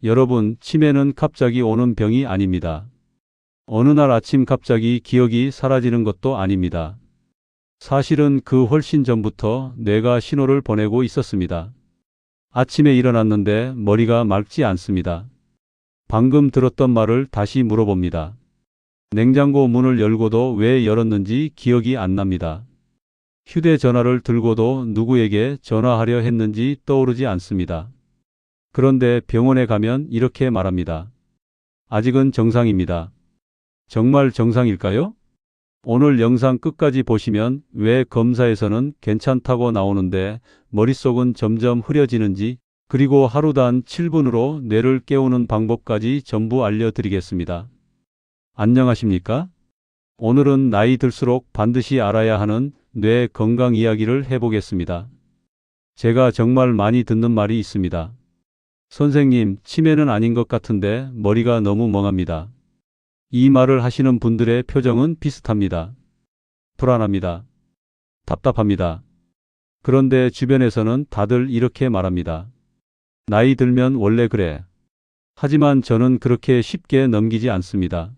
여러분, 치매는 갑자기 오는 병이 아닙니다. 어느 날 아침 갑자기 기억이 사라지는 것도 아닙니다. 사실은 그 훨씬 전부터 뇌가 신호를 보내고 있었습니다. 아침에 일어났는데 머리가 맑지 않습니다. 방금 들었던 말을 다시 물어봅니다. 냉장고 문을 열고도 왜 열었는지 기억이 안 납니다. 휴대전화를 들고도 누구에게 전화하려 했는지 떠오르지 않습니다. 그런데 병원에 가면 이렇게 말합니다. 아직은 정상입니다. 정말 정상일까요? 오늘 영상 끝까지 보시면 왜 검사에서는 괜찮다고 나오는데 머릿속은 점점 흐려지는지, 그리고 하루 단 7분으로 뇌를 깨우는 방법까지 전부 알려드리겠습니다. 안녕하십니까? 오늘은 나이 들수록 반드시 알아야 하는 뇌 건강 이야기를 해보겠습니다. 제가 정말 많이 듣는 말이 있습니다. 선생님, 치매는 아닌 것 같은데 머리가 너무 멍합니다. 이 말을 하시는 분들의 표정은 비슷합니다. 불안합니다. 답답합니다. 그런데 주변에서는 다들 이렇게 말합니다. 나이 들면 원래 그래. 하지만 저는 그렇게 쉽게 넘기지 않습니다.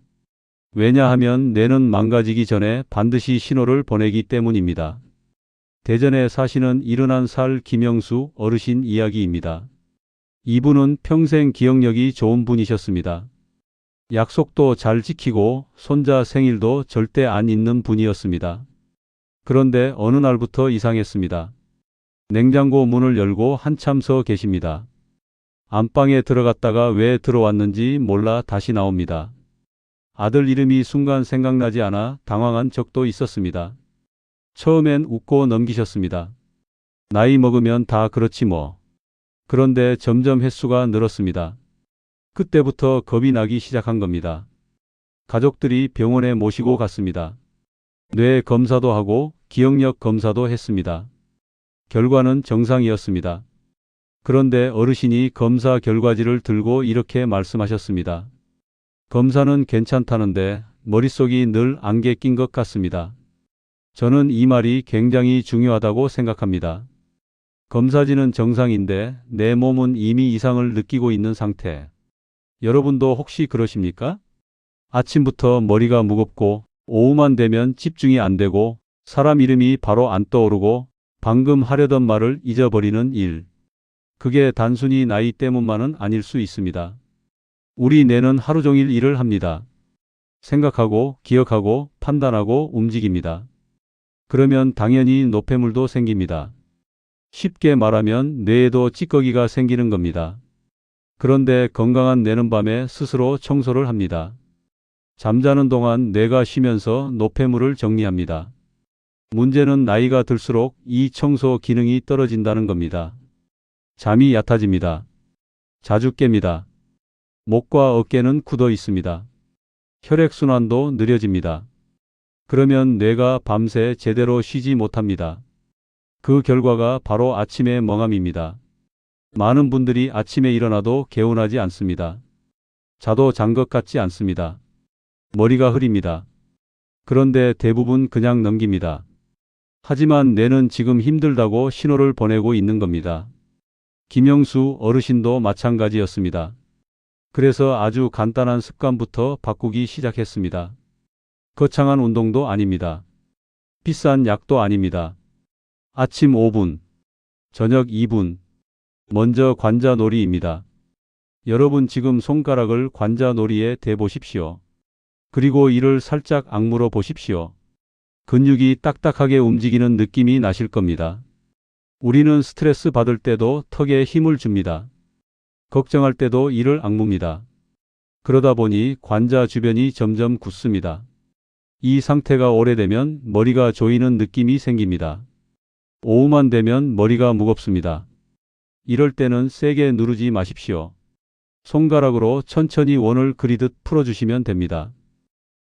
왜냐하면 뇌는 망가지기 전에 반드시 신호를 보내기 때문입니다. 대전에 사시는 71살 김영수 어르신 이야기입니다. 이분은 평생 기억력이 좋은 분이셨습니다. 약속도 잘 지키고 손자 생일도 절대 안 잊는 분이었습니다. 그런데 어느 날부터 이상했습니다. 냉장고 문을 열고 한참 서 계십니다. 안방에 들어갔다가 왜 들어왔는지 몰라 다시 나옵니다. 아들 이름이 순간 생각나지 않아 당황한 적도 있었습니다. 처음엔 웃고 넘기셨습니다. 나이 먹으면 다 그렇지 뭐. 그런데 점점 횟수가 늘었습니다. 그때부터 겁이 나기 시작한 겁니다. 가족들이 병원에 모시고 갔습니다. 뇌 검사도 하고 기억력 검사도 했습니다. 결과는 정상이었습니다. 그런데 어르신이 검사 결과지를 들고 이렇게 말씀하셨습니다. 검사는 괜찮다는데 머릿속이 늘 안개 낀 것 같습니다. 저는 이 말이 굉장히 중요하다고 생각합니다. 검사지는 정상인데 내 몸은 이미 이상을 느끼고 있는 상태. 여러분도 혹시 그러십니까? 아침부터 머리가 무겁고 오후만 되면 집중이 안 되고 사람 이름이 바로 안 떠오르고 방금 하려던 말을 잊어버리는 일. 그게 단순히 나이 때문만은 아닐 수 있습니다. 우리 뇌는 하루 종일 일을 합니다. 생각하고, 기억하고, 판단하고, 움직입니다. 그러면 당연히 노폐물도 생깁니다. 쉽게 말하면 뇌에도 찌꺼기가 생기는 겁니다. 그런데 건강한 뇌는 밤에 스스로 청소를 합니다. 잠자는 동안 뇌가 쉬면서 노폐물을 정리합니다. 문제는 나이가 들수록 이 청소 기능이 떨어진다는 겁니다. 잠이 얕아집니다. 자주 깹니다. 목과 어깨는 굳어 있습니다. 혈액순환도 느려집니다. 그러면 뇌가 밤새 제대로 쉬지 못합니다. 그 결과가 바로 아침의 멍함입니다. 많은 분들이 아침에 일어나도 개운하지 않습니다. 자도 잔 것 같지 않습니다. 머리가 흐립니다. 그런데 대부분 그냥 넘깁니다. 하지만 뇌는 지금 힘들다고 신호를 보내고 있는 겁니다. 김영수 어르신도 마찬가지였습니다. 그래서 아주 간단한 습관부터 바꾸기 시작했습니다. 거창한 운동도 아닙니다. 비싼 약도 아닙니다. 아침 5분, 저녁 2분, 먼저 관자놀이입니다. 여러분 지금 손가락을 관자놀이에 대보십시오. 그리고 이를 살짝 악물어 보십시오. 근육이 딱딱하게 움직이는 느낌이 나실 겁니다. 우리는 스트레스 받을 때도 턱에 힘을 줍니다. 걱정할 때도 이를 악뭅니다. 그러다 보니 관자 주변이 점점 굳습니다. 이 상태가 오래되면 머리가 조이는 느낌이 생깁니다. 오후만 되면 머리가 무겁습니다. 이럴 때는 세게 누르지 마십시오. 손가락으로 천천히 원을 그리듯 풀어주시면 됩니다.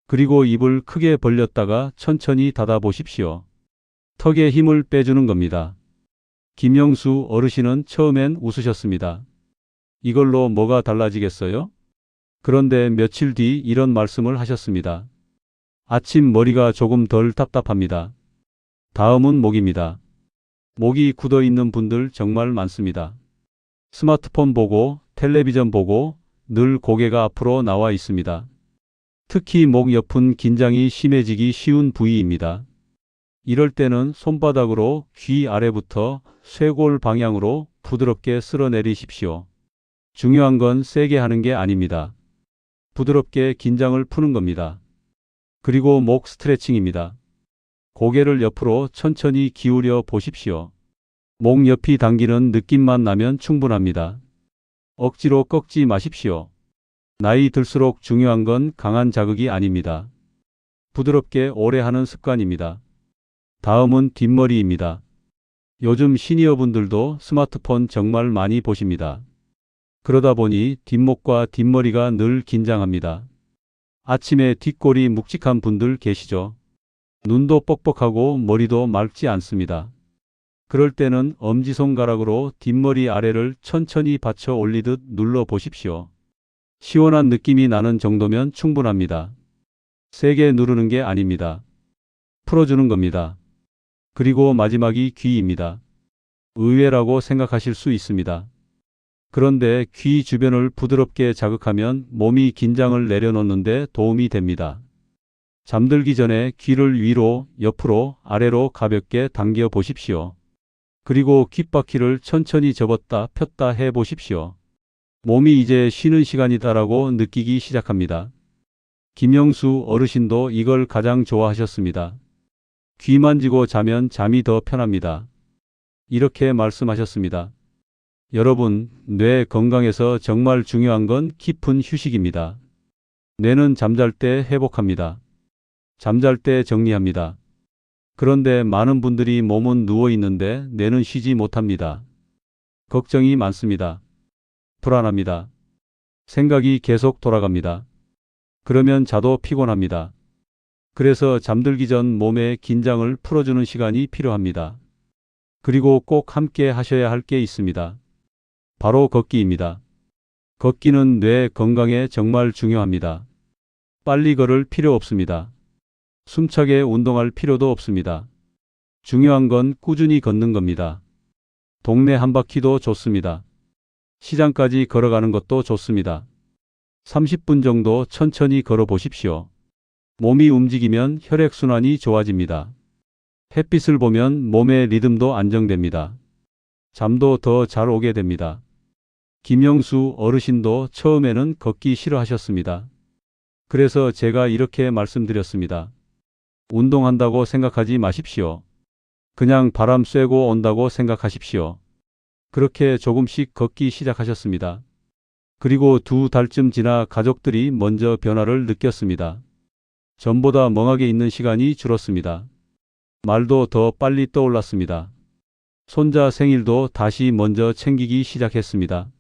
그리고 입을 크게 벌렸다가 천천히 닫아 보십시오. 턱에 힘을 빼주는 겁니다. 김영수 어르신은 처음엔 웃으셨습니다. 이걸로 뭐가 달라지겠어요? 그런데 며칠 뒤 이런 말씀을 하셨습니다. 아침 머리가 조금 덜 답답합니다. 다음은 목입니다. 목이 굳어 있는 분들 정말 많습니다. 스마트폰 보고 텔레비전 보고 늘 고개가 앞으로 나와 있습니다. 특히 목 옆은 긴장이 심해지기 쉬운 부위입니다. 이럴 때는 손바닥으로 귀 아래부터 쇄골 방향으로 부드럽게 쓸어내리십시오. 중요한 건 세게 하는 게 아닙니다. 부드럽게 긴장을 푸는 겁니다. 그리고 목 스트레칭입니다. 고개를 옆으로 천천히 기울여 보십시오. 목 옆이 당기는 느낌만 나면 충분합니다. 억지로 꺾지 마십시오. 나이 들수록 중요한 건 강한 자극이 아닙니다. 부드럽게 오래 하는 습관입니다. 다음은 뒷머리입니다. 요즘 시니어분들도 스마트폰 정말 많이 보십니다. 그러다 보니 뒷목과 뒷머리가 늘 긴장합니다. 아침에 뒷골이 묵직한 분들 계시죠? 눈도 뻑뻑하고 머리도 맑지 않습니다. 그럴 때는 엄지손가락으로 뒷머리 아래를 천천히 받쳐 올리듯 눌러 보십시오. 시원한 느낌이 나는 정도면 충분합니다. 세게 누르는 게 아닙니다. 풀어주는 겁니다. 그리고 마지막이 귀입니다. 의외라고 생각하실 수 있습니다. 그런데 귀 주변을 부드럽게 자극하면 몸이 긴장을 내려놓는데 도움이 됩니다. 잠들기 전에 귀를 위로, 옆으로, 아래로 가볍게 당겨 보십시오. 그리고 귓바퀴를 천천히 접었다 폈다 해 보십시오. 몸이 이제 쉬는 시간이다라고 느끼기 시작합니다. 김영수 어르신도 이걸 가장 좋아하셨습니다. 귀 만지고 자면 잠이 더 편합니다. 이렇게 말씀하셨습니다. 여러분, 뇌 건강에서 정말 중요한 건 깊은 휴식입니다. 뇌는 잠잘 때 회복합니다. 잠잘 때 정리합니다. 그런데 많은 분들이 몸은 누워 있는데 뇌는 쉬지 못합니다. 걱정이 많습니다. 불안합니다. 생각이 계속 돌아갑니다. 그러면 자도 피곤합니다. 그래서 잠들기 전 몸의 긴장을 풀어주는 시간이 필요합니다. 그리고 꼭 함께 하셔야 할 게 있습니다. 바로 걷기입니다. 걷기는 뇌 건강에 정말 중요합니다. 빨리 걸을 필요 없습니다. 숨차게 운동할 필요도 없습니다. 중요한 건 꾸준히 걷는 겁니다. 동네 한 바퀴도 좋습니다. 시장까지 걸어가는 것도 좋습니다. 30분 정도 천천히 걸어 보십시오. 몸이 움직이면 혈액순환이 좋아집니다. 햇빛을 보면 몸의 리듬도 안정됩니다. 잠도 더 잘 오게 됩니다. 김영수 어르신도 처음에는 걷기 싫어하셨습니다. 그래서 제가 이렇게 말씀드렸습니다. 운동한다고 생각하지 마십시오. 그냥 바람 쐬고 온다고 생각하십시오. 그렇게 조금씩 걷기 시작하셨습니다. 그리고 2달쯤 지나 가족들이 먼저 변화를 느꼈습니다. 전보다 멍하게 있는 시간이 줄었습니다. 말도 더 빨리 떠올랐습니다. 손자 생일도 다시 먼저 챙기기 시작했습니다.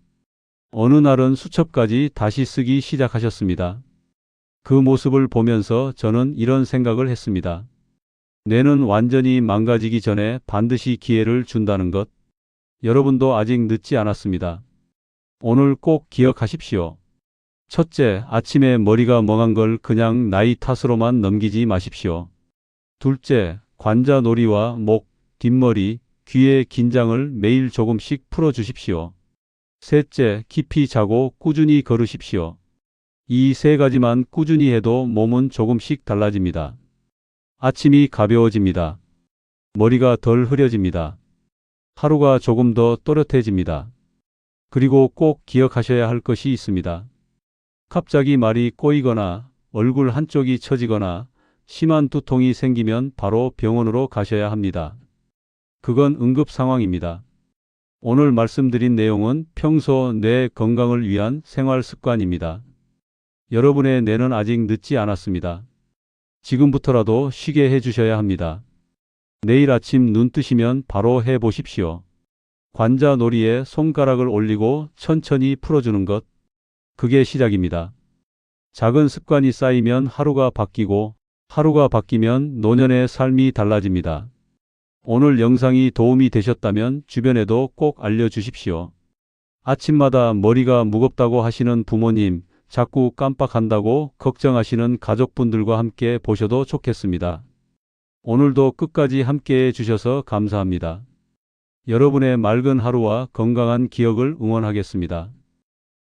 어느 날은 수첩까지 다시 쓰기 시작하셨습니다. 그 모습을 보면서 저는 이런 생각을 했습니다. 뇌는 완전히 망가지기 전에 반드시 기회를 준다는 것. 여러분도 아직 늦지 않았습니다. 오늘 꼭 기억하십시오. 첫째, 아침에 머리가 멍한 걸 그냥 나이 탓으로만 넘기지 마십시오. 둘째, 관자놀이와 목, 뒷머리, 귀의 긴장을 매일 조금씩 풀어주십시오. 셋째, 깊이 자고 꾸준히 걸으십시오. 이 세 가지만 꾸준히 해도 몸은 조금씩 달라집니다. 아침이 가벼워집니다. 머리가 덜 흐려집니다. 하루가 조금 더 또렷해집니다. 그리고 꼭 기억하셔야 할 것이 있습니다. 갑자기 말이 꼬이거나 얼굴 한쪽이 처지거나 심한 두통이 생기면 바로 병원으로 가셔야 합니다. 그건 응급 상황입니다. 오늘 말씀드린 내용은 평소 뇌 건강을 위한 생활 습관입니다. 여러분의 뇌는 아직 늦지 않았습니다. 지금부터라도 쉬게 해주셔야 합니다. 내일 아침 눈 뜨시면 바로 해보십시오. 관자놀이에 손가락을 올리고 천천히 풀어주는 것. 그게 시작입니다. 작은 습관이 쌓이면 하루가 바뀌고 하루가 바뀌면 노년의 삶이 달라집니다. 오늘 영상이 도움이 되셨다면 주변에도 꼭 알려주십시오. 아침마다 머리가 무겁다고 하시는 부모님, 자꾸 깜빡한다고 걱정하시는 가족분들과 함께 보셔도 좋겠습니다. 오늘도 끝까지 함께해 주셔서 감사합니다. 여러분의 맑은 하루와 건강한 기억을 응원하겠습니다.